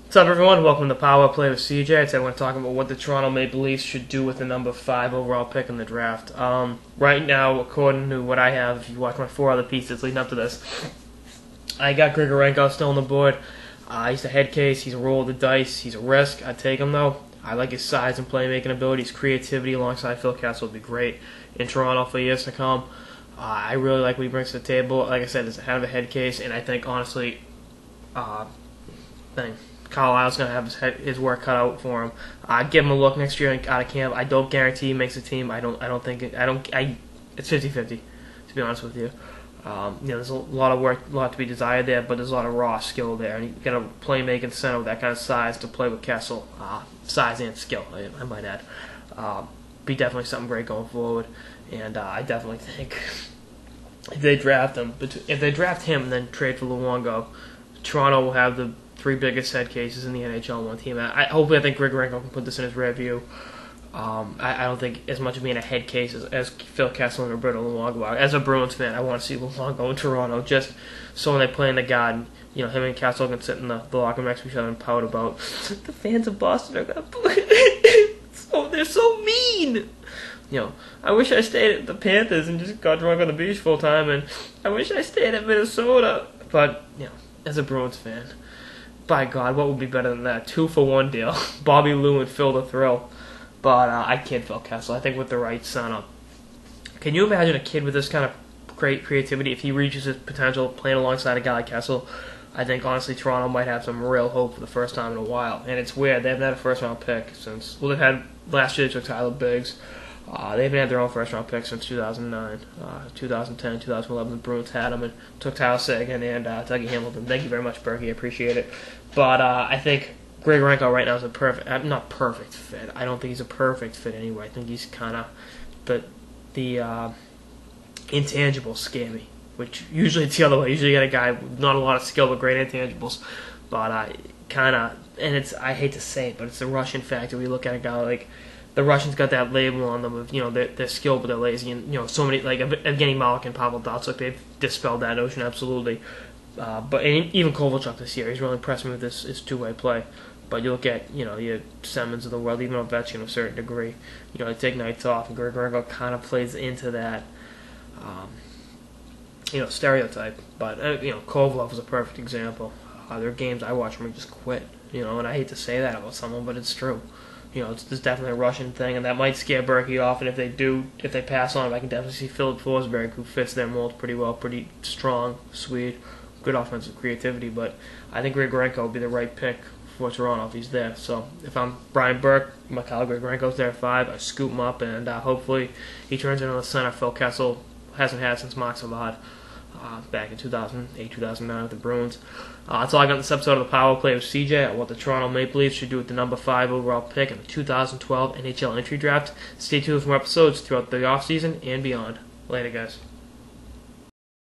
What's up, everyone? Welcome to Power Play with CJ. Today I want to talk about what the Toronto Maple Leafs should do with the number 5 overall pick in the draft. Right now, according to what I have, if you watch my 4 other pieces leading up to this, I got Grigorenko still on the board. He's a head case. He's a roll of the dice. He's a risk. I'd take him, though. I like his size and playmaking ability. His creativity alongside Phil Kessel would be great in Toronto for years to come. I really like what he brings to the table. Like I said, it's kind of a head case, and I think, honestly, Carlisle's going to have his work cut out for him. I'd give him a look next year out of camp. I don't guarantee he makes the team. It's 50-50, to be honest with you. There's a lot of work, a lot to be desired there, but there's a lot of raw skill there. And you got a playmaking center with that kind of size to play with Kessel. Size and skill, I might add. Be definitely something great going forward. And I definitely think if they draft him and then trade for Luongo, Toronto will have the 3 biggest head cases in the NHL on one team. Hopefully, I think Grigorenko can put this in his rear view. I don't think as much of being a head case as Phil Kessel and Roberto Luongo are. As a Bruins fan, I want to see Luongo in Toronto just so when they play in the Garden, him and Kessel can sit in the locker room next to each other and pout about the fans of Boston are going to play. They're so mean. I wish I stayed at the Panthers and just got drunk on the beach full time, and I wish I stayed at Minnesota. But, as a Bruins fan, by God, what would be better than that? 2-for-1 deal. Bobby Lou and Phil the Thrill. But I can't Phil Kessel. I think with the right center. Can you imagine a kid with this kind of creativity, if he reaches his potential playing alongside a guy like Kessel? I think, honestly, Toronto might have some real hope for the first time in a while. And it's weird. They haven't had a first-round pick since... Well, they've had... Last year they took Tyler Biggs. They haven't had their own first-round pick since 2009. 2010, 2011, the Bruins had them and took Tyler Seguin and Dougie Hamilton. Thank you very much, Berkey. I appreciate it. But I think Grigorenko right now is a not perfect fit. I don't think he's a perfect fit anyway. I think he's kind of the intangibles scare me, which usually it's the other way. Usually you get a guy with not a lot of skill but great intangibles. But I hate to say it, but it's the Russian factor. We look at a guy like the Russians got that label on them of they're skilled but they're lazy, and so many like Evgeny Malkin and Pavel Datsyuk, they've dispelled that notion absolutely. But even Kovalchuk this year, he's really impressed me with his two-way play. But you look at your Simmons of the world, even Ovechkin to a certain degree, they take nights off, and Grigorenko kind of plays into that stereotype. But Kovalev is a perfect example. There are games I watch where he just quit, and I hate to say that about someone, but it's true. It's definitely a Russian thing, and that might scare Berkey off. And if they pass on him, I can definitely see Philip Forsberg, who fits their mold pretty well, pretty strong, sweet, good offensive creativity. But I think Grigorenko would be the right pick for Toronto if he's there. So if I'm Brian Burke, Mikhail Grigorenko's there at 5, I scoop him up, and hopefully he turns into the center Phil Kessel hasn't had since Mark Savard back in 2008, 2009 with the Bruins. That's all I got in this episode of the Power Play with CJ. What the Toronto Maple Leafs should do with the number 5 overall pick in the 2012 NHL entry draft. Stay tuned for more episodes throughout the offseason and beyond. Later, guys.